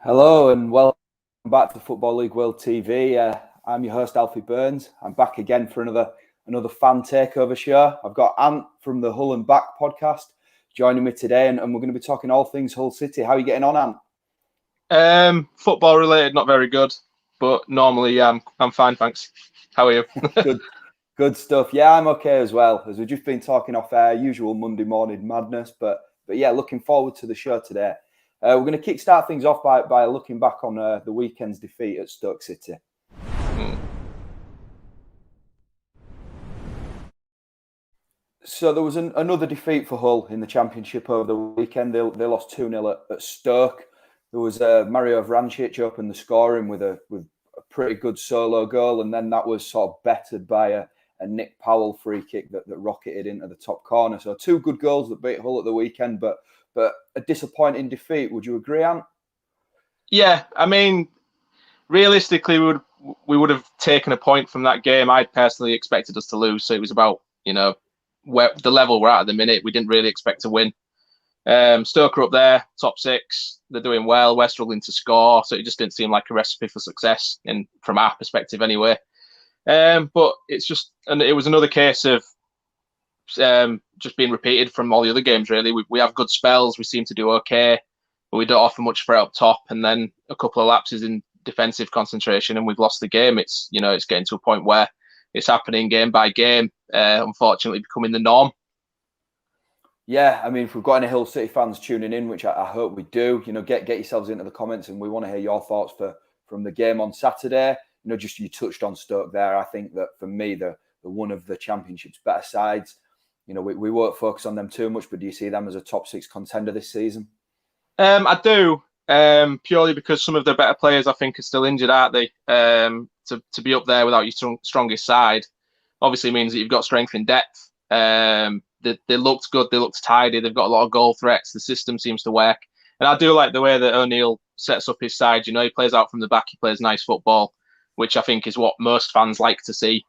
Hello and welcome back to Football League World TV. I'm your host Alfie Burns. I'm back again for another fan takeover show. I've got Ant from the Hull and Back podcast joining me today, and we're going to be talking all things Hull City. How are you getting on, Ant? Football related, not very good, but normally I'm fine, thanks. How are you? Good stuff. Yeah, I'm okay as well. As we've just been talking off air, usual Monday morning madness, but yeah, looking forward to the show today. We're going to kickstart things off by looking back on the weekend's defeat at Stoke City. So there was another defeat for Hull in the Championship over the weekend. They lost 2-0 at Stoke. There was Mario Vrancic opened the scoring with a pretty good solo goal, and then that was sort of bettered by a Nick Powell free kick that rocketed into the top corner. So two good goals that beat Hull at the weekend, but a disappointing defeat. Would you agree, Ant? Yeah, I mean, realistically, we would have taken a point from that game. I personally expected us to lose, so it was about where the level we're at the minute. We didn't really expect to win. Stoke are up there, top six. They're doing well. We're struggling to score, so it just didn't seem like a recipe for success, and from our perspective, anyway. But it was another case of just being repeated from all the other games. Really, we have good spells. We seem to do okay, but we don't offer much threat up top. And then a couple of lapses in defensive concentration, and we've lost the game. It's getting to a point where it's happening game by game. Unfortunately, becoming the norm. Yeah, I mean, if we've got any Hull City fans tuning in, which I hope we do, get yourselves into the comments, and we want to hear your thoughts from the game on Saturday. Just you touched on Stoke there. I think that for me, they're one of the Championship's better sides. We won't focus on them too much, but do you see them as a top six contender this season? I do, purely because some of their better players, I think, are still injured, aren't they? To be up there without your strongest side obviously means that you've got strength in depth. They looked good. They looked tidy. They've got a lot of goal threats. The system seems to work. And I do like the way that O'Neill sets up his side. He plays out from the back. He plays nice football, which I think is what most fans like to see.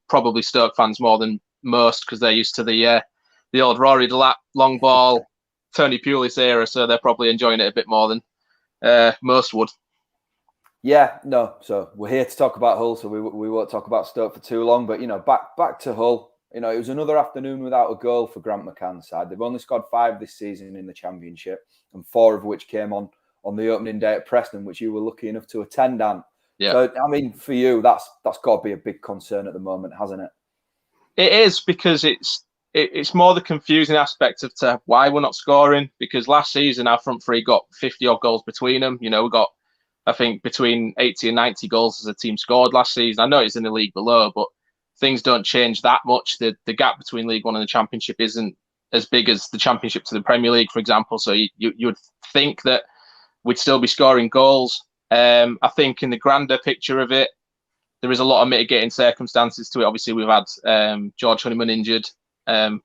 Probably Stoke fans more than most, because they're used to the old Rory Delap long ball, Tony Pulis era, so they're probably enjoying it a bit more than most would. Yeah, no. So we're here to talk about Hull, so we won't talk about Stoke for too long. But back to Hull. It was another afternoon without a goal for Grant McCann's side. They've only scored 5 this season in the Championship, and 4 of which came on the opening day at Preston, which you were lucky enough to attend, Ant. Yeah. So I mean, for you, that's got to be a big concern at the moment, hasn't it? It is, because it's more the confusing aspect of to why we're not scoring. Because last season our front three got 50 odd goals between them. We got, I think, between 80 and 90 goals as a team scored last season. I know it's in the league below, but things don't change that much. The gap between League One and the Championship isn't as big as the Championship to the Premier League, for example. So you would think that we'd still be scoring goals. I think in the grander picture of it, there is a lot of mitigating circumstances to it. Obviously, we've had George Honeyman injured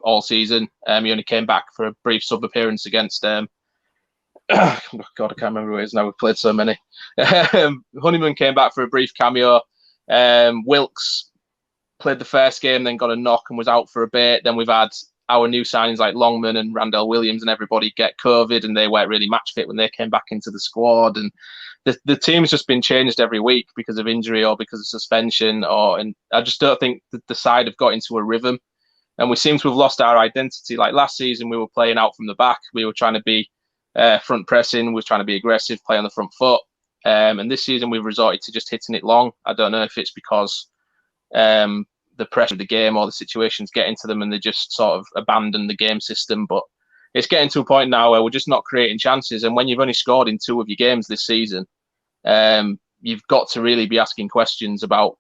all season. He only came back for a brief sub appearance against. God, I can't remember who it is now. We've played so many. Honeyman came back for a brief cameo. Wilkes played the first game, then got a knock and was out for a bit. Then we've had our new signings like Longman and Randell Williams and everybody get COVID, and they weren't really match fit when they came back into the squad. And the team's just been changed every week because of injury or because of suspension. And I just don't think that the side have got into a rhythm. And we seem to have lost our identity. Like last season, we were playing out from the back. We were trying to be front pressing. We were trying to be aggressive, play on the front foot. And this season, we've resorted to just hitting it long. I don't know if it's because the pressure of the game or the situations get into them and they just sort of abandon the game system. But it's getting to a point now where we're just not creating chances. And when you've only scored in 2 of your games this season, you've got to really be asking questions about,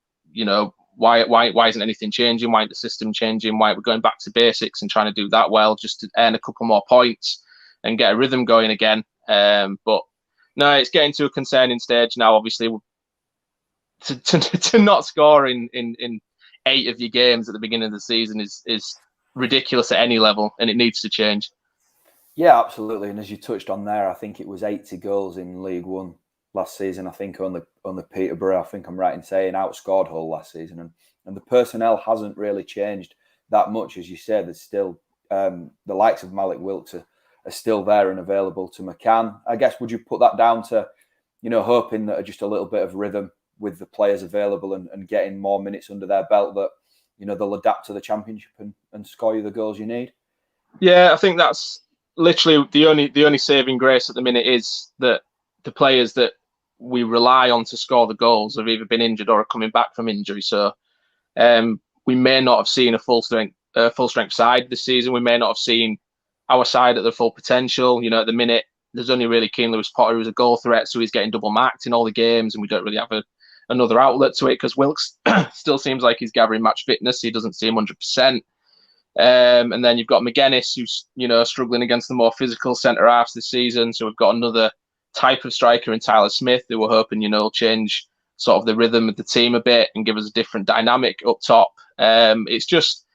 why isn't anything changing? Why isn't the system changing? Why are we going back to basics and trying to do that well just to earn a couple more points and get a rhythm going again? But no, it's getting to a concerning stage now. Obviously, to not score in 8 of your games at the beginning of the season is ridiculous at any level, and it needs to change. Yeah, absolutely. And as you touched on there, I think it was 80 goals in League One last season. I think on the Peterborough, I think I'm right in saying, outscored Hull last season. And the personnel hasn't really changed that much. As you said, there's still the likes of Malik Wilkes are still there and available to Mccann. I guess, would you put that down to hoping that just a little bit of rhythm with the players available and getting more minutes under their belt, that they'll adapt to the Championship and score you the goals you need. Yeah, I think that's literally the only saving grace at the minute, is that the players that we rely on to score the goals have either been injured or are coming back from injury. So we may not have seen a full strength side this season. We may not have seen our side at the full potential. At the minute, there's only really Keane Lewis-Potter who's a goal threat, so he's getting double marked in all the games, and we don't really have another outlet to it, because Wilkes still seems like he's gathering match fitness. He doesn't seem 100%. And then you've got McGuinness, who's struggling against the more physical centre halves this season. So we've got another type of striker in Tyler Smith, who we're hoping will change sort of the rhythm of the team a bit and give us a different dynamic up top. It's just,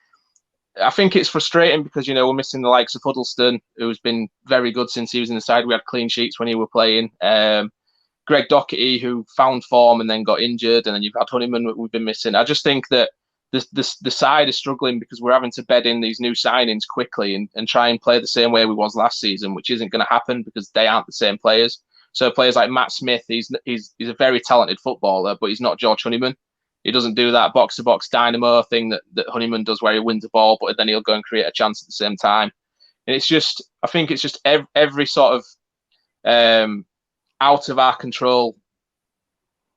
I think it's frustrating because we're missing the likes of Huddleston, who's been very good since he was in the side. We had clean sheets when he were playing. Greg Doherty, who found form and then got injured, and then you've had Honeyman, we've been missing. I just think that the side is struggling because we're having to bed in these new signings quickly and try and play the same way we was last season, which isn't going to happen because they aren't the same players. So players like Matt Smith, he's a very talented footballer, but he's not George Honeyman. He doesn't do that box-to-box dynamo thing that Honeyman does, where he wins the ball, but then he'll go and create a chance at the same time. And it's just, I think it's just every sort of out of our control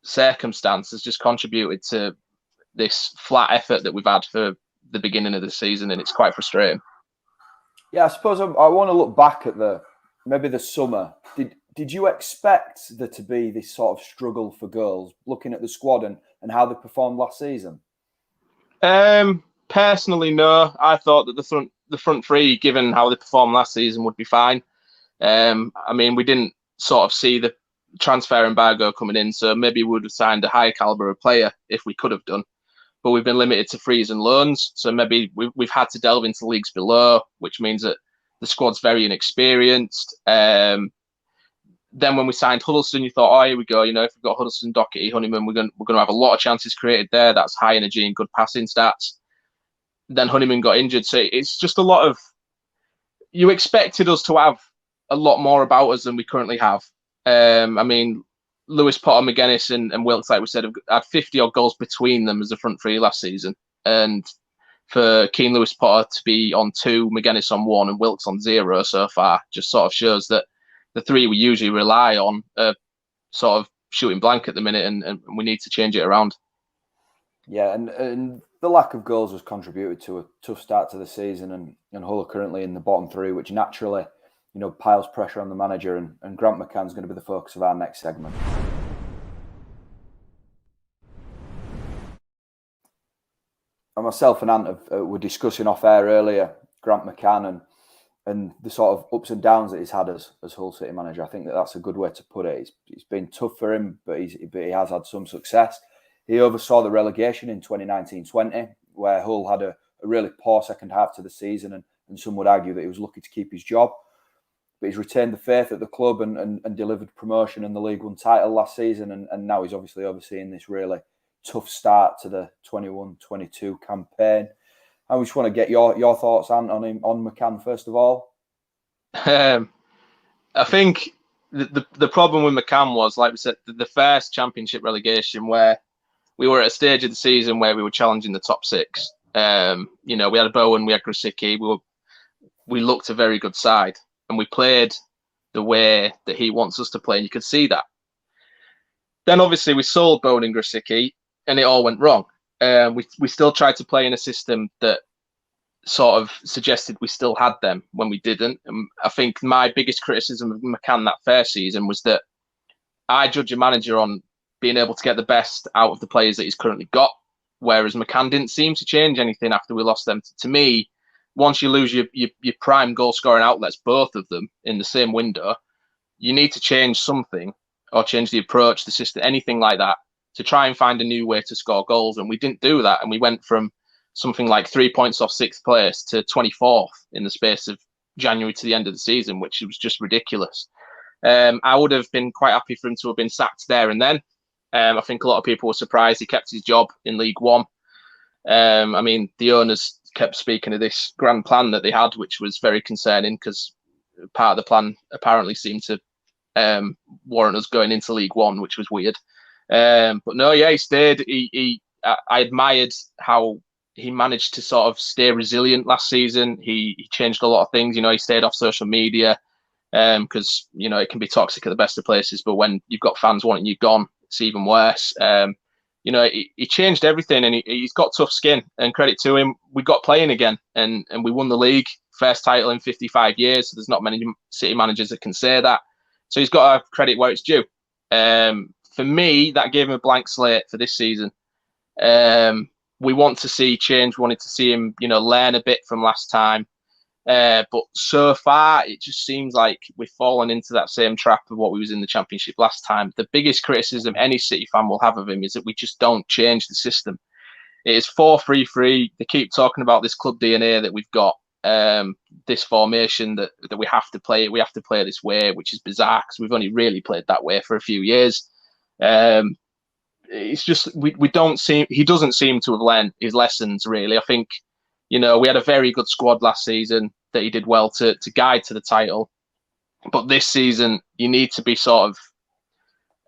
circumstance has just contributed to this flat effort that we've had for the beginning of the season, and it's quite frustrating. Yeah, I suppose I want to look back at maybe the summer. Did you expect there to be this sort of struggle for goals, looking at the squad and how they performed last season? Personally, no. I thought that the front three, given how they performed last season, would be fine. I mean, we didn't sort of see the transfer embargo coming in, so maybe we would have signed a higher caliber of player if we could have done. But we've been limited to frees and loans, so maybe we've had to delve into leagues below, which means that the squad's very inexperienced. Then when we signed Huddleston, you thought, oh, here we go. If we've got Huddleston, Doherty, Honeyman, we're going to have a lot of chances created there. That's high energy and good passing stats. Then Honeyman got injured, so it's just a lot of. You expected us to have a lot more about us than we currently have. I mean, Lewis-Potter, McGuinness, and Wilkes, like we said, have had 50-odd goals between them as a front three last season. And for Keane Lewis-Potter to be on 2, McGuinness on 1, and Wilkes on 0 so far just sort of shows that the three we usually rely on are sort of shooting blank at the minute, and we need to change it around. Yeah, and the lack of goals has contributed to a tough start to the season, and Hull are currently in the bottom 3, which naturally piles pressure on the manager, and Grant McCann is going to be the focus of our next segment. And myself and Ant were discussing off air earlier, Grant McCann and the sort of ups and downs that he's had as Hull City manager. I think that's a good way to put it. It's been tough for him, but he has had some success. He oversaw the relegation in 2019-20, where Hull had a really poor second half to the season, and some would argue that he was lucky to keep his job. But he's retained the faith at the club and delivered promotion and the League One title last season, and now he's obviously overseeing this really tough start to the 21-22 campaign. I just want to get your thoughts on him, on McCann first of all. I think the problem with McCann was, like we said, the first Championship relegation, where we were at a stage of the season where we were challenging the top 6. We had Bowen, we had Grosicki, we looked a very good side, and we played the way that he wants us to play, and you could see that. Then obviously we sold Bowen and Grosicki, and it all went wrong. We still tried to play in a system that sort of suggested we still had them when we didn't. And I think my biggest criticism of McCann that first season was that I judge a manager on being able to get the best out of the players that he's currently got, whereas McCann didn't seem to change anything after we lost them. To me, once you lose your prime goal scoring outlets, both of them in the same window, you need to change something, or change the approach, the system, anything like that, to try and find a new way to score goals. And we didn't do that. And we went from something like 3 points off 6th place to 24th in the space of January to the end of the season, which was just ridiculous. I would have been quite happy for him to have been sacked there and then. I think a lot of people were surprised he kept his job in League One. I mean, the owners kept speaking of this grand plan that they had, which was very concerning, because part of the plan apparently seemed to warrant us going into League One, which was weird. But no, yeah, he stayed. I admired how he managed to sort of stay resilient last season. He changed a lot of things. He stayed off social media because it can be toxic at the best of places. But when you've got fans wanting you gone, it's even worse. He changed everything, and he's got tough skin. And credit to him, we got playing again, and we won the league, first title in 55 years. So there's not many City managers that can say that. So he's got to credit where it's due. For me, that gave him a blank slate for this season. We want to see change. We wanted to see him, learn a bit from last time. But so far, it just seems like we've fallen into that same trap of what we was in the Championship last time. The biggest criticism any City fan will have of him is that we just don't change the system. It is 4-3-3. They keep talking about this club DNA that we've got, this formation that we have to play. We have to play this way, which is bizarre because we've only really played that way for a few years. It's just he doesn't seem to have learned his lessons, really. I think we had a very good squad last season that he did well to guide to the title, but this season you need to be sort of,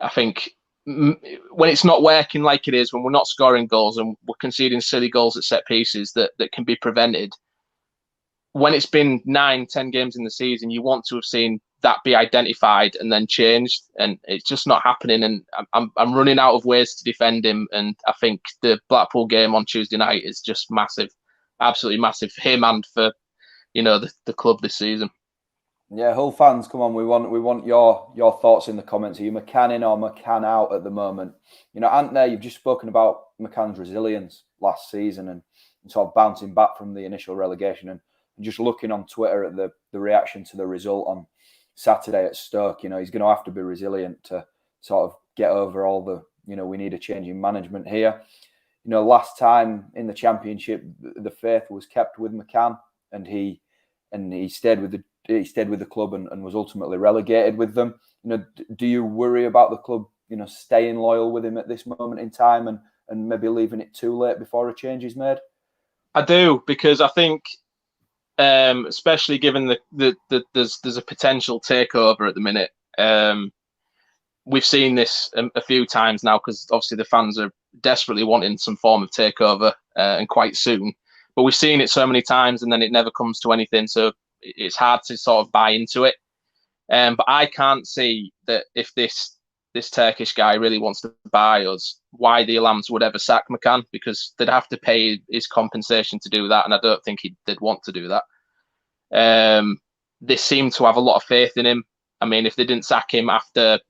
I think, when it's not working like it is, when we're not scoring goals and we're conceding silly goals at set pieces that can be prevented. When it's been 9-10 games in the season, you want to have seen that be identified and then changed, and it's just not happening. And I'm running out of ways to defend him. And I think the Blackpool game on Tuesday night is just massive, absolutely massive for him and for the club this season. Yeah, Hull fans, come on, we want your thoughts in the comments. Are you Mccann in or Mccann out at the moment? Ant, there, you've just spoken about McCann's resilience last season and sort of bouncing back from the initial relegation, and just looking on Twitter at the reaction to the result on Saturday at Stoke. He's going to have to be resilient to sort of get over all the, we need a change in management here. Last time in the Championship, the faith was kept with Mccann, and he stayed with the club and was ultimately relegated with them. Do you worry about the club, staying loyal with him at this moment in time and maybe leaving it too late before a change is made? I do, because I think, especially given that there's a potential takeover at the minute. We've seen this a few times now, because obviously the fans are desperately wanting some form of takeover and quite soon. But we've seen it so many times and then it never comes to anything. So it's hard to sort of buy into it. But I can't see that if this Turkish guy really wants to buy us, why the Alams would ever sack Mccann, because they'd have to pay his compensation to do that, and I don't think they'd want to do that. They seem to have a lot of faith in him. I mean, if they didn't sack him after,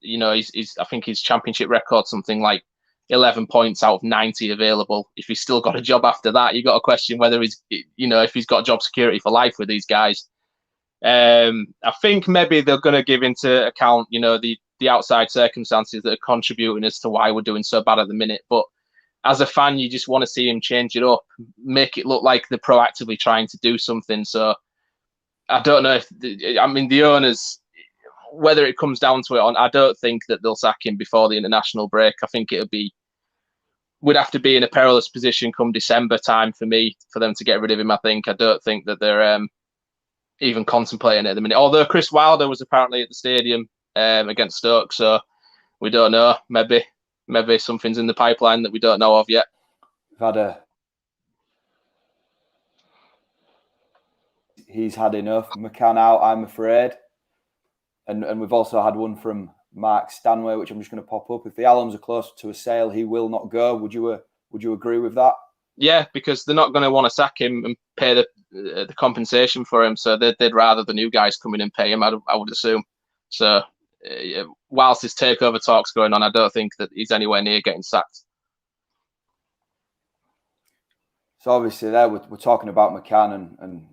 I think his Championship record something like 11 points out of 90 available. If he's still got a job after that, you got to question whether if he's got job security for life with these guys. I think maybe they're going to give into account, the outside circumstances that are contributing as to why we're doing so bad at the minute. But as a fan, you just want to see him change it up, make it look like they're proactively trying to do something. So I don't know if the owners, whether it comes down to it, I don't think that they'll sack him before the international break. I think we'd have to be in a perilous position come December time for them to get rid of him. I don't think that they're even contemplating it at the minute. Although Chris Wilder was apparently at the stadium against Stoke, so we don't know. Maybe something's in the pipeline that we don't know of yet. He's had enough. Mccann out, I'm afraid. And we've also had one from Mark Stanway, which I'm just going to pop up. If the Allams are close to a sale, he will not go. Would you agree with that? Yeah, because they're not going to want to sack him and pay the compensation for him. So they'd rather the new guys come in and pay him, I would assume. So whilst this takeover talk's going on, I don't think that he's anywhere near getting sacked. So obviously there we're talking about Mccann and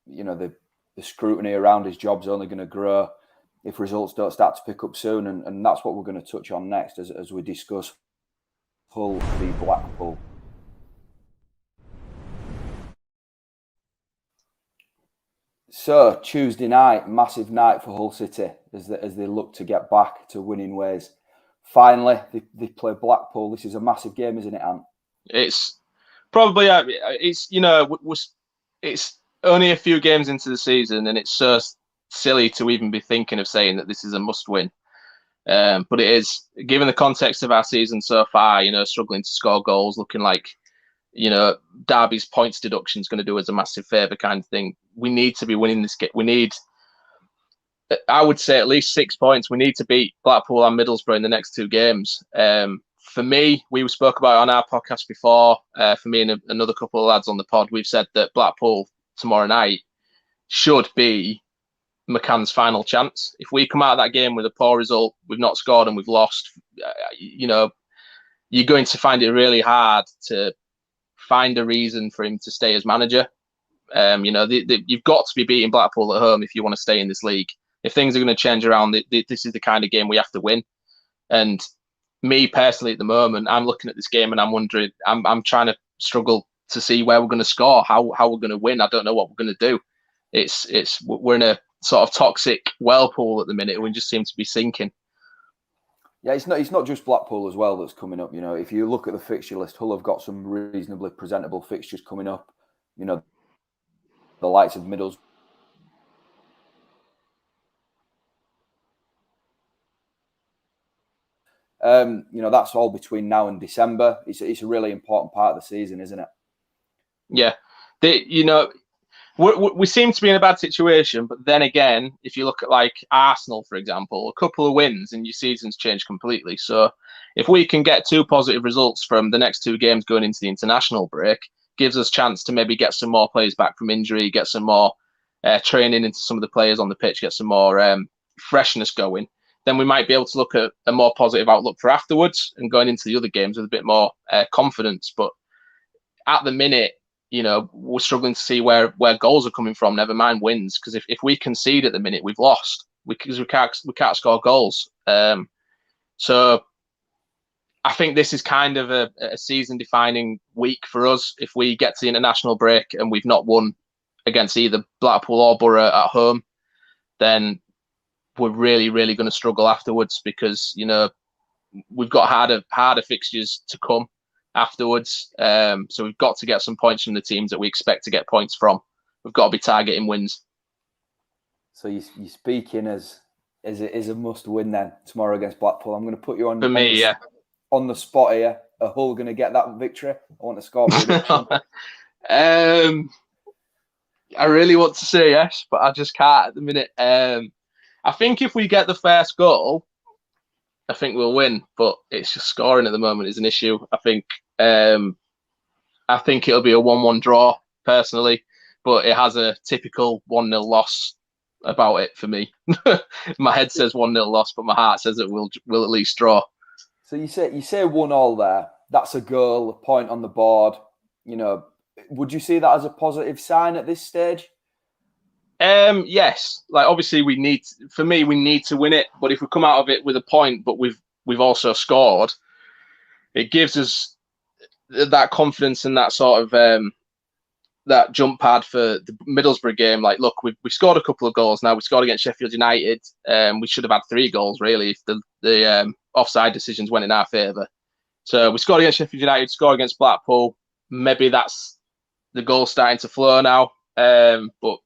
the scrutiny around his job's only going to grow if results don't start to pick up soon, and that's what we're going to touch on next as we discuss Hull v Blackpool. So Tuesday night, massive night for Hull City as they look to get back to winning ways. Finally, they play Blackpool. This is a massive game, isn't it, Ant? It's probably it's only a few games into the season, and it's so silly to even be thinking of saying that this is a must-win. But it is, given the context of our season so far, struggling to score goals, looking like, Derby's points deduction is going to do us a massive favour kind of thing. We need to be winning this game. We need, I would say, at least 6 points. We need to beat Blackpool and Middlesbrough in the next 2 games. For me, we spoke about it on our podcast before. For me and another couple of lads on the pod, we've said that Blackpool tomorrow night should be Mccann's final chance. If we come out of that game with a poor result, we've not scored and we've lost, you're going to find it really hard to find a reason for him to stay as manager. You've got to be beating Blackpool at home if you want to stay in this league. If things are going to change around, this is the kind of game we have to win. And me personally, at the moment, I'm looking at this game and I'm wondering, I'm trying to struggle to see where we're going to score, how we're going to win. I don't know what we're going to do. We're in a sort of toxic whirlpool at the minute. We just seem to be sinking. Yeah, it's not just Blackpool as well that's coming up. If you look at the fixture list, Hull have got some reasonably presentable fixtures coming up. The likes of Middlesbrough. That's all between now and December. It's a really important part of the season, isn't it? Yeah, we seem to be in a bad situation, but then again, if you look at like Arsenal, for example, a couple of wins and your season's changed completely. So if we can get 2 positive results from the next 2 games going into the international break, gives us a chance to maybe get some more players back from injury, get some more training into some of the players on the pitch, get some more freshness going, then we might be able to look at a more positive outlook for afterwards and going into the other games with a bit more confidence. But at the minute, we're struggling to see where goals are coming from, never mind wins. Because if we concede at the minute, we've lost because we can't score goals. So I think this is kind of a season-defining week for us. If we get to the international break and we've not won against either Blackpool or Borough at home, then we're really, really going to struggle afterwards because, we've got harder fixtures to come afterwards. So we've got to get some points from the teams that we expect to get points from. We've got to be targeting wins. So you're speaking as it is a must win then tomorrow against Blackpool. I'm going to put you on on the spot here. Are Hull going to get that victory? I want to score prediction. I really want to say yes, but I just can't at the minute. I think if we get the first goal, I think we'll win, but it's just scoring at the moment is an issue. I think it'll be a 1-1 draw personally, but it has a typical 1-0 loss about it for me. My head says 1-0 loss, but my heart says it will at least draw. So you say 1-1 there. That's a goal, a point on the board. Would you see that as a positive sign at this stage? Yes. Like obviously we need to win it, but if we come out of it with a point, but we've also scored, it gives us that confidence and that sort of that jump pad for the Middlesbrough game. Like, look, we scored a couple of goals now. We scored against Sheffield United. We should have had 3 goals really if the offside decisions went in our favour. So we scored against Sheffield United, scored against Blackpool. Maybe that's the goal starting to flow now. But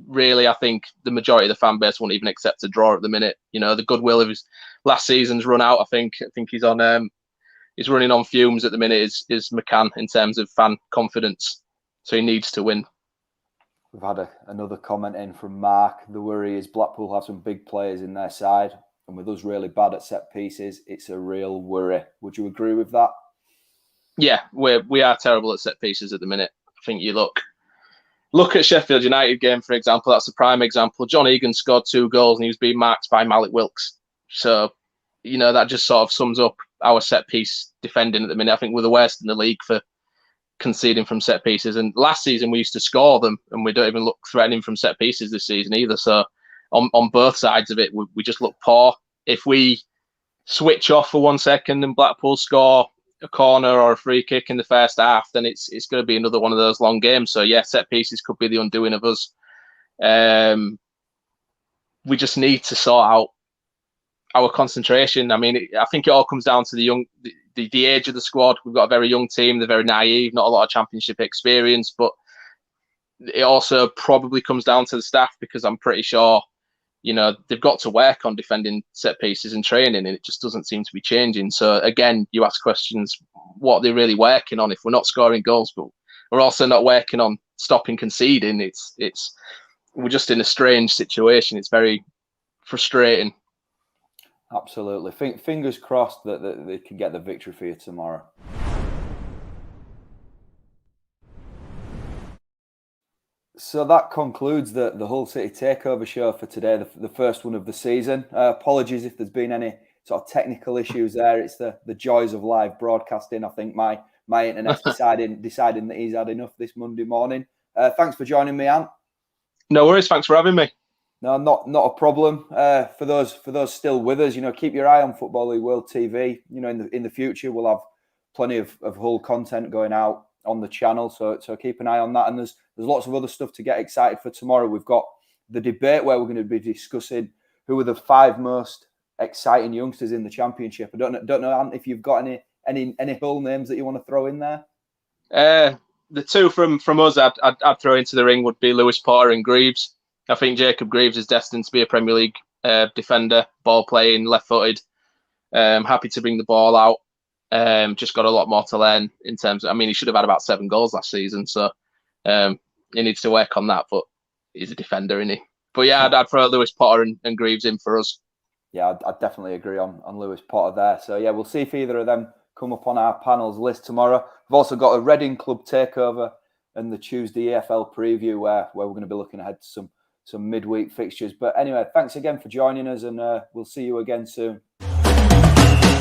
really, I think the majority of the fan base won't even accept a draw at the minute. The goodwill of his last season's run out. I think he's on he's running on fumes at the minute. Is Mccann in terms of fan confidence, so he needs to win. We've had another comment in from Mark. The worry is Blackpool have some big players in their side, and with us really bad at set pieces, it's a real worry. Would you agree with that? Yeah, we are terrible at set pieces at the minute. I think you look at Sheffield United game, for example. That's a prime example. John Egan scored 2 goals and he was being marked by Malik Wilkes. So, that just sort of sums up our set piece defending at the minute. I think we're the worst in the league for conceding from set pieces. And last season we used to score them, and we don't even look threatening from set pieces this season either. So on both sides of it, we just look poor. If we switch off for 1 second and Blackpool score a corner or a free kick in the first half, then it's going to be another one of those long games. So yeah, set pieces could be the undoing of us. We just need to sort out our concentration. I mean, I think it all comes down to the age of the squad. We've got a very young team. They're very naive, not a lot of championship experience, but it also probably comes down to the staff, because I'm pretty sure, they've got to work on defending set pieces and training, and it just doesn't seem to be changing. So again, you ask questions, what are they really working on if we're not scoring goals, but we're also not working on stopping conceding? We're just in a strange situation. It's very frustrating. Absolutely. Fingers crossed that they can get the victory for you tomorrow. So that concludes the Hull City Takeover show for today, the first one of the season. Apologies if there's been any sort of technical issues there. It's the joys of live broadcasting. I think my internet's deciding that he's had enough this Monday morning. Thanks for joining me, Ant. No worries. Thanks for having me. No, not a problem. For those still with us, keep your eye on Football League World TV. In the future we'll have plenty of Hull content going out on the channel, so keep an eye on that. And there's lots of other stuff to get excited for tomorrow. We've got the debate where we're going to be discussing who are the 5 most exciting youngsters in the Championship. I don't know, Ant, if you've got any Hull names that you want to throw in there. The two from us I'd throw into the ring would be Lewis Potter and Greaves. I think Jacob Greaves is destined to be a Premier League defender, ball playing, left-footed. Happy to bring the ball out. Just got a lot more to learn in terms of, he should have had about 7 goals last season, so he needs to work on that, but he's a defender, isn't he? But yeah, I'd throw Lewis Potter and Greaves in for us. Yeah, I'd definitely agree on Lewis Potter there. So yeah, we'll see if either of them come up on our panel's list tomorrow. We've also got a Reading Club takeover and the Tuesday EFL preview where we're going to be looking ahead to some midweek fixtures. But anyway, thanks again for joining us, and we'll see you again soon.